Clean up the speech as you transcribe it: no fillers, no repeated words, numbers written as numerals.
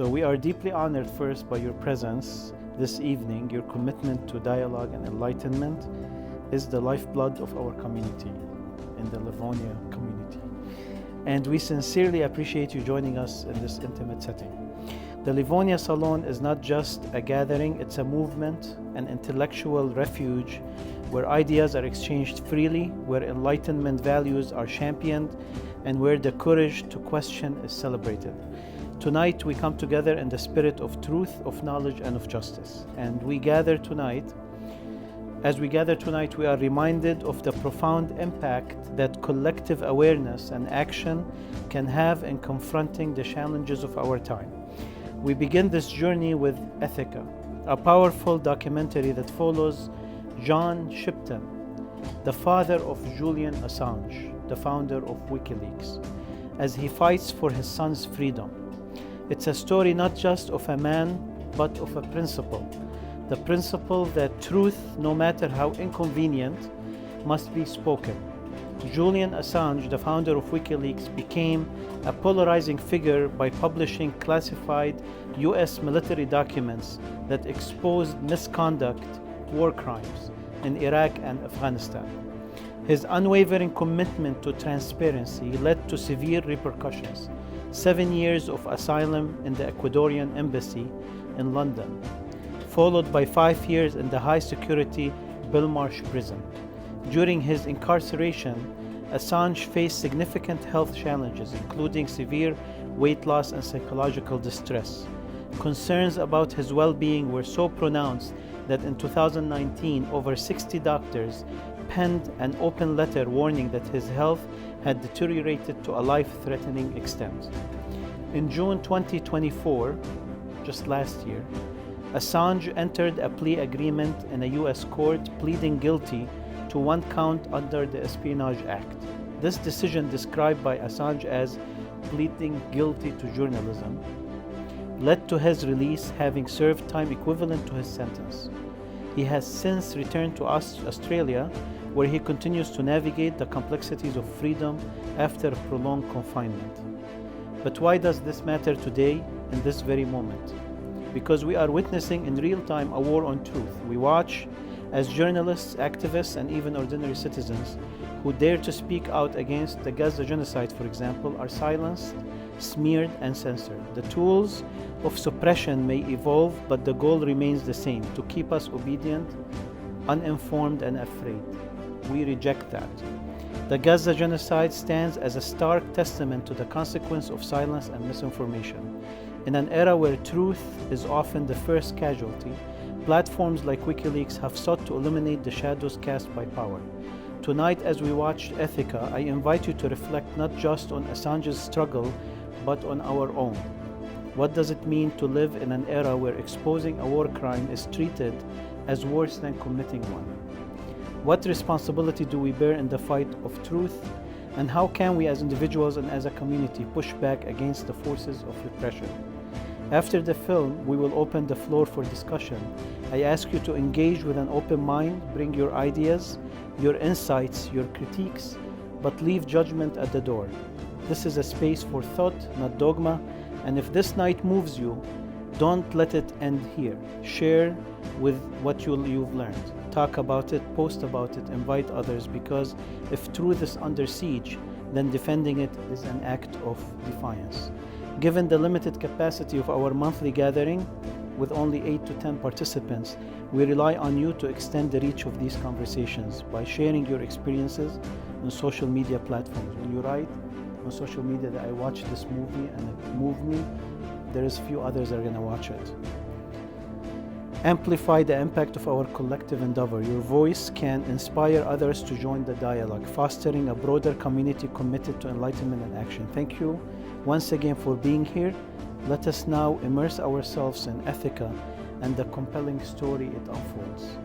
So we are deeply honored first by your presence this evening. Your commitment to dialogue and enlightenment is the lifeblood of our community, in the Livonia community. And we sincerely appreciate you joining us in this intimate setting. The Livonia Salon is not just a gathering, it's a movement, an intellectual refuge where ideas are exchanged freely, where enlightenment values are championed, and where the courage to question is celebrated. Tonight we come together in the spirit of truth, of knowledge, and of justice. And as we gather tonight, we are reminded of the profound impact that collective awareness and action can have in confronting the challenges of our time. We begin this journey with Ethica, a powerful documentary that follows John Shipton, the father of Julian Assange, the founder of WikiLeaks, as he fights for his son's freedom. It's a story not just of a man, but of a principle. The principle that truth, no matter how inconvenient, must be spoken. Julian Assange, the founder of WikiLeaks, became a polarizing figure by publishing classified US military documents that exposed misconduct, war crimes in Iraq and Afghanistan. His unwavering commitment to transparency led to severe repercussions: 7 years of asylum in the Ecuadorian embassy in London, followed by 5 years in the high-security Belmarsh prison. During his incarceration, Assange faced significant health challenges, including severe weight loss and psychological distress. Concerns about his well-being were so pronounced that in 2019, over 60 doctors penned an open letter warning that his health had deteriorated to a life-threatening extent. In June 2024, just last year, Assange entered a plea agreement in a US court, pleading guilty to 1 count under the Espionage Act. This decision, described by Assange as pleading guilty to journalism, led to his release, having served time equivalent to his sentence. He has since returned to Australia, where he continues to navigate the complexities of freedom after prolonged confinement. But why does this matter today, in this very moment? Because we are witnessing in real time a war on truth. We watch as journalists, activists, and even ordinary citizens who dare to speak out against the Gaza genocide, for example, are silenced, smeared, and censored. The tools of suppression may evolve, but the goal remains the same: to keep us obedient, uninformed, and afraid. We reject that. The Gaza genocide stands as a stark testament to the consequence of silence and misinformation. In an era where truth is often the first casualty, platforms like WikiLeaks have sought to eliminate the shadows cast by power. Tonight, as we watch Ethica, I invite you to reflect not just on Assange's struggle, but on our own. What does it mean to live in an era where exposing a war crime is treated as worse than committing one? What responsibility do we bear in the fight of truth? And how can we as individuals and as a community push back against the forces of repression? After the film, we will open the floor for discussion. I ask you to engage with an open mind, bring your ideas, your insights, your critiques, but leave judgment at the door. This is a space for thought, not dogma, and if this night moves you, don't let it end here. Share with what you've learned. Talk about it, post about it, invite others, because if truth is under siege, then defending it is an act of defiance. Given the limited capacity of our monthly gathering, with only 8 to 10 participants, we rely on you to extend the reach of these conversations by sharing your experiences on social media platforms. When you write on social media that I watched this movie and it moved me, there is few others that are going to watch it. Amplify the impact of our collective endeavor. Your voice can inspire others to join the dialogue, fostering a broader community committed to enlightenment and action. Thank you once again for being here. Let us now immerse ourselves in Ethica and the compelling story it unfolds.